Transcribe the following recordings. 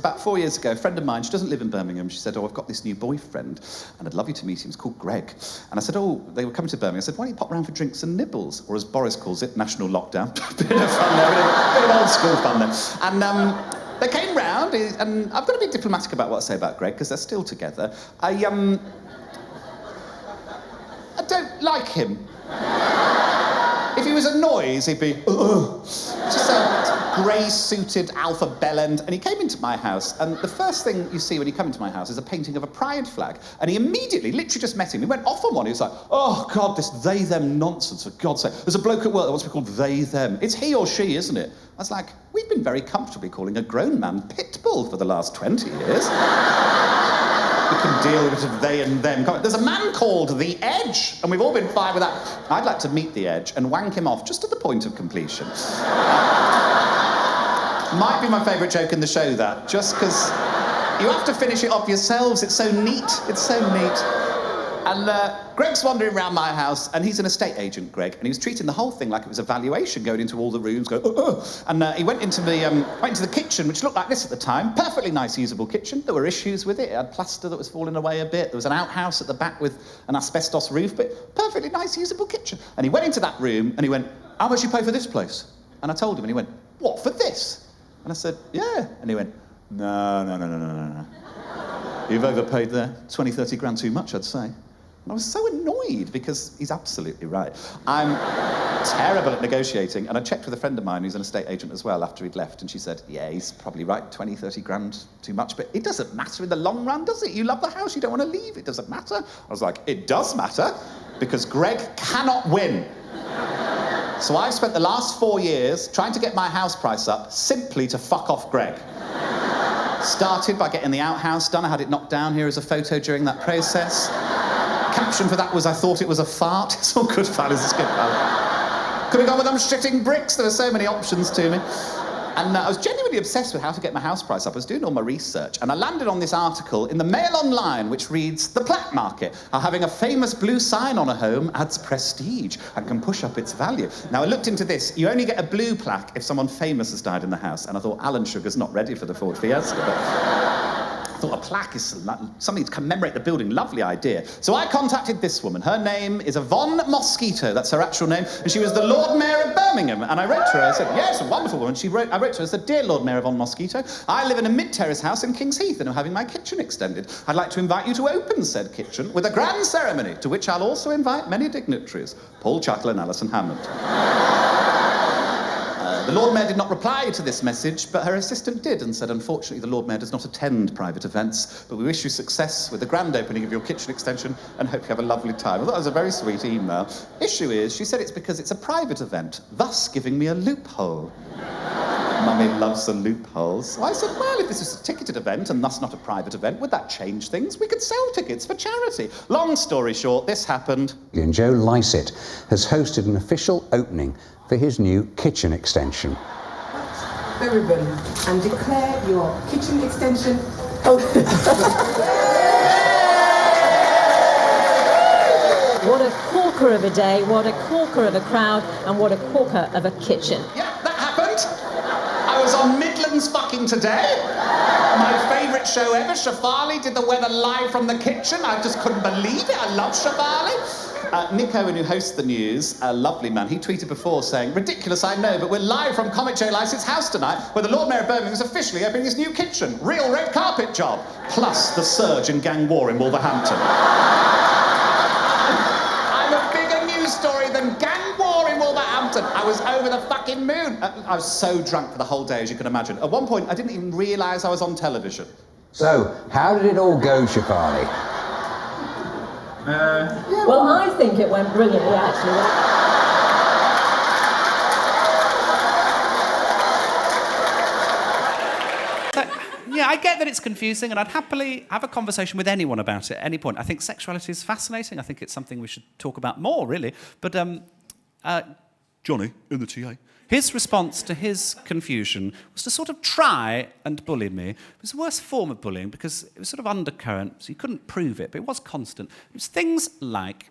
about 4 years ago, a friend of mine, she doesn't live in Birmingham, she said, oh, I've got this new boyfriend, and I'd love you to meet him, he's called Greg. And I said, oh, they were coming to Birmingham. I said, why don't you pop round for drinks and nibbles? Or as Boris calls it, national lockdown. Bit of fun there, bit of old school fun there. And they came round, and I've got to be diplomatic about what I say about Greg, because they're still together. I don't like him. If he was a noise, he'd be, just a grey-suited alpha-bellend. And he came into my house, and the first thing you see when you come into my house is a painting of a pride flag. And he immediately, literally just met him, he went off on one. He was like, oh, God, this they-them nonsense, for God's sake. There's a bloke at work that wants to be called they-them. It's he or she, isn't it? I was like, we've been very comfortably calling a grown man Pitbull for the last 20 years. We can deal with it, they and them. There's a man called The Edge, and we've all been fine with that. I'd like to meet The Edge and wank him off just to the point of completion. Might be my favourite joke in the show, that, just because you have to finish it off yourselves. It's so neat. It's so neat. And Greg's wandering around my house, and he's an estate agent, Greg, and he was treating the whole thing like it was a valuation, going into all the rooms, going, And he went into the kitchen, which looked like this at the time. Perfectly nice, usable kitchen. There were issues with it. It had plaster that was falling away a bit. There was an outhouse at the back with an asbestos roof, but perfectly nice, usable kitchen. And he went into that room, and he went, how much you pay for this place? And I told him, and he went, what, for this? And I said, yeah. And he went, no. You've overpaid there. 20, 30 grand too much, I'd say. And I was so annoyed, because he's absolutely right. I'm terrible at negotiating, and I checked with a friend of mine who's an estate agent as well after he'd left, and she said, yeah, he's probably right, 20, 30 grand too much, but it doesn't matter in the long run, does it? You love the house, you don't want to leave, it doesn't matter. I was like, it does matter, because Greg cannot win. So I've spent the last 4 years trying to get my house price up simply to fuck off Greg. Started by getting the outhouse done. I had it knocked down. Here is a photo during that process. Caption for that was, I thought it was a fart. It's all good, fellas, it's good, fellas. Could have gone with them shitting bricks. There were so many options to me. And I was genuinely obsessed with how to get my house price up. I was doing all my research, and I landed on this article in the Mail Online, which reads, the plaque market, how having a famous blue sign on a home adds prestige and can push up its value. Now, I looked into this. You only get a blue plaque if someone famous has died in the house, and I thought Alan Sugar's not ready for the Ford Fiesta, but I thought a plaque is something to commemorate the building. Lovely idea. So I contacted this woman. Her name is Yvonne Mosquito. That's her actual name. And she was the Lord Mayor of Birmingham. And I wrote to her. I said, yes, a wonderful woman. I wrote to her. I said, dear Lord Mayor Yvonne Mosquito, I live in a mid-terrace house in King's Heath and I'm having my kitchen extended. I'd like to invite you to open said kitchen with a grand ceremony, to which I'll also invite many dignitaries, Paul Chattel and Alison Hammond. The Lord Mayor did not reply to this message, but her assistant did and said, unfortunately, the Lord Mayor does not attend private events, but we wish you success with the grand opening of your kitchen extension and hope you have a lovely time. I thought that was a very sweet email. Issue is, she said it's because it's a private event, thus giving me a loophole. Mummy loves the loopholes. So I said, well, if this is a ticketed event and thus not a private event, would that change things? We could sell tickets for charity. Long story short, this happened. And Joe Lycett has hosted an official opening for his new kitchen extension. Everybody, and declare your kitchen extension open. What a corker of a day, what a corker of a crowd, and what a corker of a kitchen. Yeah, that happened. I was on Midlands Today. My favourite show ever. Shafali did the weather live from the kitchen. I just couldn't believe it. I love Shafali. Nick Owen, who hosts the news, a lovely man, he tweeted before saying, ridiculous, I know, but we're live from comic Joe Lycett's house tonight, where the Lord Mayor of Birmingham is officially opening his new kitchen. Real red carpet job. Plus the surge and gang war in Wolverhampton. I'm a bigger news story than gang war in Wolverhampton. I was over the fucking moon. I was so drunk for the whole day, as you can imagine. At one point, I didn't even realise I was on television. So, how did it all go, Shafali? Well, I think it went brilliantly, actually. Yeah, I get that it's confusing, and I'd happily have a conversation with anyone about it at any point. I think sexuality is fascinating. I think it's something we should talk about more, really. But Johnny, in the TA, his response to his confusion was to sort of try and bully me. It was the worst form of bullying because it was sort of undercurrent, so you couldn't prove it, but it was constant. It was things like,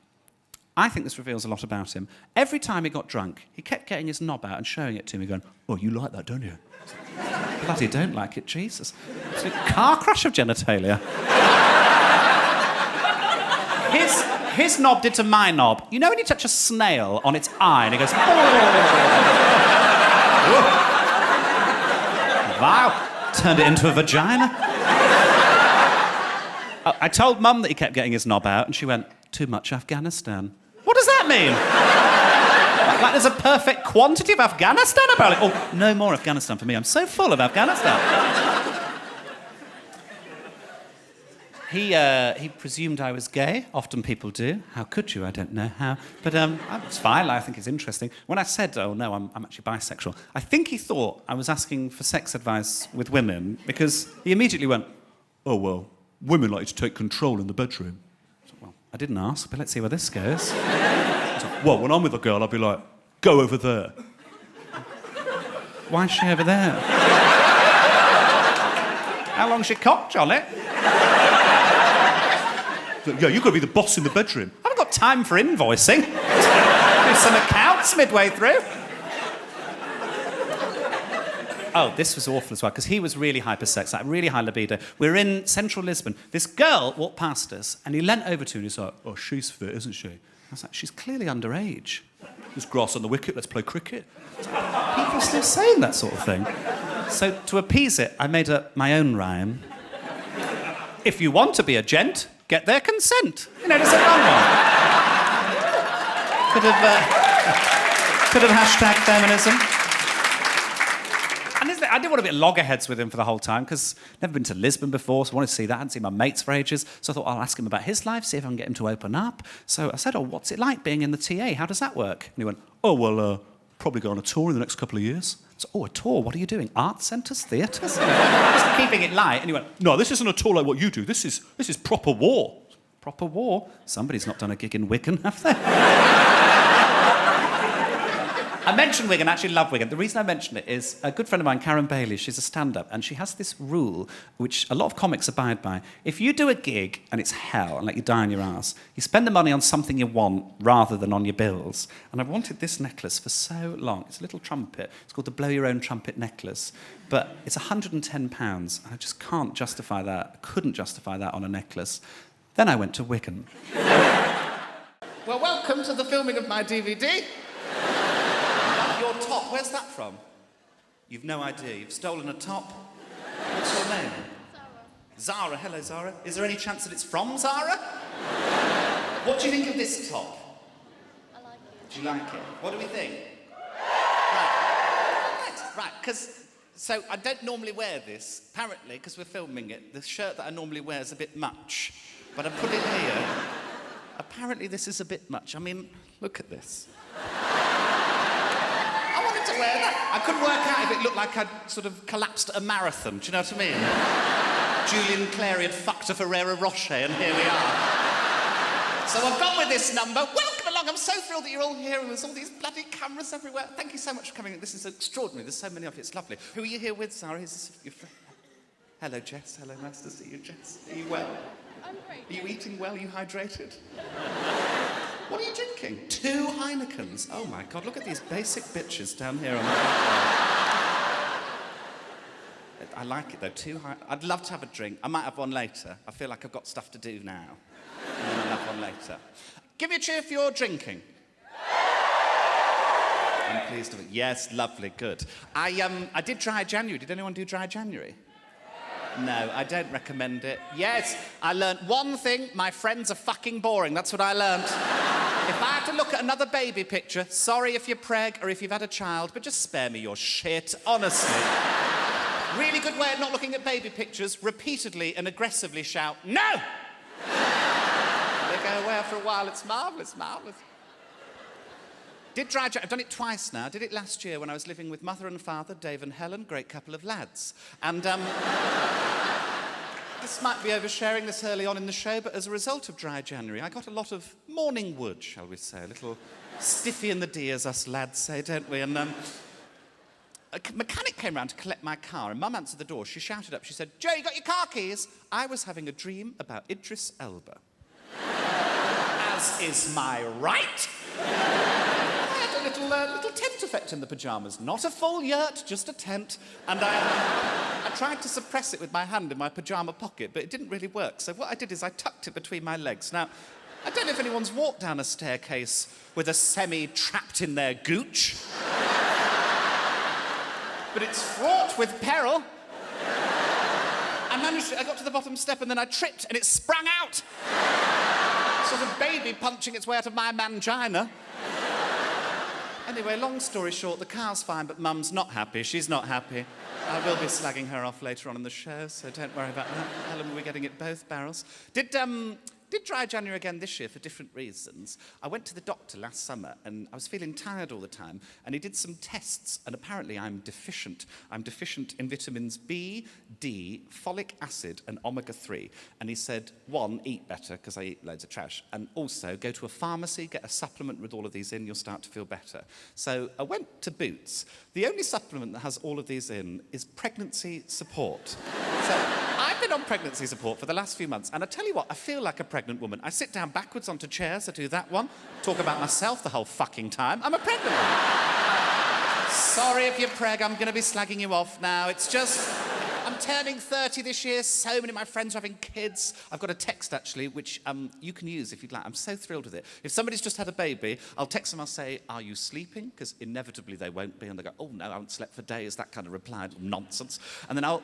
I think this reveals a lot about him. Every time he got drunk, he kept getting his knob out and showing it to me, going, oh, you like that, don't you? Bloody don't like it, Jesus. It's a car crash of genitalia. His knob did to my knob. You know when you touch a snail on its eye and it goes... Wow. Turned it into a vagina. I told Mum that he kept getting his knob out and she went, too much Afghanistan. What does that mean? Like there's a perfect quantity of Afghanistan about it. Oh, no more Afghanistan for me. I'm so full of Afghanistan. He presumed I was gay. Often people do. How could you? I don't know how. But it's fine. I think it's interesting. When I said, oh, no, I'm actually bisexual, I think he thought I was asking for sex advice with women because he immediately went, oh, well, women like to take control in the bedroom. I thought, well, I didn't ask, but let's see where this goes. I was like, well, when I'm with a girl, I'll be like, go over there. Why is she over there? How long's your cock, Johnny? Yeah, you've got to be the boss in the bedroom. I haven't got time for invoicing. Do some accounts midway through. Oh, this was awful as well, because he was really hypersex, like really high libido. We're in central Lisbon. This girl walked past us, and he leant over to her and he's like, oh, she's fit, isn't she? I was like, she's clearly underage. There's grass on the wicket, let's play cricket. People are still saying that sort of thing. So to appease it, I made up my own rhyme. If you want to be a gent, get their consent. You know, just a fun one. Could have hashtag feminism. And I didn't want to be at loggerheads with him for the whole time because I've never been to Lisbon before, so I wanted to see that. I hadn't seen my mates for ages, so I thought I'll ask him about his life, see if I can get him to open up. So I said, oh, what's it like being in the TA? How does that work? And he went, oh, well, probably go on a tour in the next couple of years. So, oh, a tour? What are you doing? Art centres? Theatres? Just keeping it light. And he went, no, this isn't a tour like what you do. This is proper war. Proper war? Somebody's not done a gig in Wigan, have they? I mentioned Wigan, I actually love Wigan. The reason I mention it is a good friend of mine, Karen Bailey, she's a stand-up, and she has this rule, which a lot of comics abide by. If you do a gig and it's hell, and like you die on your ass, you spend the money on something you want rather than on your bills. And I've wanted this necklace for so long. It's a little trumpet. It's called the Blow Your Own Trumpet necklace. But it's £110, and I just can't justify that. I couldn't justify that on a necklace. Then I went to Wigan. Well, welcome to the filming of my DVD. Your top, where's that from? You've no idea. You've stolen a top. What's your name? Zara. Zara. Hello, Zara. Is there any chance that it's from Zara? What do you think of this top? I like it. Do you like it? What do we think? Right, because... So I don't normally wear this, apparently, because we're filming it. The shirt that I normally wear is a bit much. But I put it here. Apparently this is a bit much. I mean, look at this. To wear that. I couldn't work out if it looked like I'd sort of collapsed at a marathon. Do you know what I mean? Julian Clary had fucked a Ferrero Rocher, and here we are. So I've gone with this number. Welcome along. I'm so thrilled that you're all here, and there's all these bloody cameras everywhere. Thank you so much for coming. This is extraordinary. There's so many of you. It's lovely. Who are you here with, Sarah? Is this your friend? Hello, Jess. Hello, nice to see you, Jess. Are you well? I'm great. Are you eating well? Are you hydrated? What are you drinking? 2 Heinekens. Oh, my God, look at these basic bitches down here on the I like it, though. 2 I'd love to have a drink. I might have one later. I feel like I've got stuff to do now. And then I'll have one later. Give me a cheer for your drinking. I'm pleased with it. Yes, lovely, good. I did Dry January. Did anyone do Dry January? No, I don't recommend it. Yes, I learnt one thing. My friends are fucking boring. That's what I learnt. If I have to look at another baby picture, sorry if you're preg or if you've had a child, but just spare me your shit, honestly. Really good way of not looking at baby pictures, repeatedly and aggressively shout, no! They go away after a while. It's marvellous, marvellous. Did Dry January. I've done it twice now. Did it last year when I was living with mother and father, Dave and Helen, great couple of lads. And, this might be oversharing this early on in the show, but as a result of Dry January, I got a lot of morning wood, shall we say. A little stiffy in the D, as us lads say, don't we? And, a mechanic came round to collect my car, and Mum answered the door. She shouted up, she said, Joe, you got your car keys? I was having a dream about Idris Elba. As is my right. I had a little slight effect in the pyjamas. Not a full yurt, just a tent. And I tried to suppress it with my hand in my pyjama pocket, but it didn't really work. So what I did is I tucked it between my legs. Now, I don't know if anyone's walked down a staircase with a semi trapped in their gooch. But it's fraught with peril. I got to the bottom step and then I tripped and it sprang out. Sort of baby punching its way out of my mangina. Anyway, long story short, the car's fine, but Mum's not happy. She's not happy. I will be slagging her off later on in the show, so don't worry about that. Helen will be getting it both barrels. Did dry January again this year for different reasons. I went to the doctor last summer and I was feeling tired all the time and he did some tests and apparently I'm deficient. I'm deficient in vitamins B, D, folic acid and omega-3. And he said, 1, eat better because I eat loads of trash, and also go to a pharmacy, get a supplement with all of these in, you'll start to feel better. So I went to Boots. The only supplement that has all of these in is pregnancy support. So I've been on pregnancy support for the last few months, and I tell you what, I feel like a pregnant woman. I sit down backwards onto chairs, I do that one, talk about myself the whole fucking time. I'm a pregnant woman. Sorry if you're preg, I'm going to be slagging you off now. It's just, I'm turning 30 this year, so many of my friends are having kids. I've got a text, actually, which you can use if you'd like. I'm so thrilled with it. If somebody's just had a baby, I'll text them, I'll say, are you sleeping? Because inevitably they won't be, and they go, oh no, I haven't slept for days, that kind of reply, nonsense. And then I'll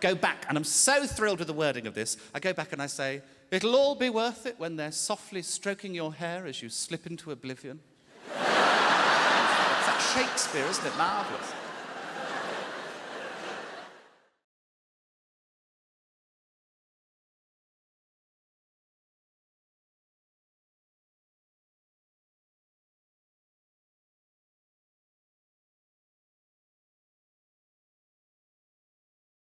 go back, and I'm so thrilled with the wording of this, I go back and I say, it'll all be worth it when they're softly stroking your hair as you slip into oblivion. It's like Shakespeare, isn't it? Marvellous.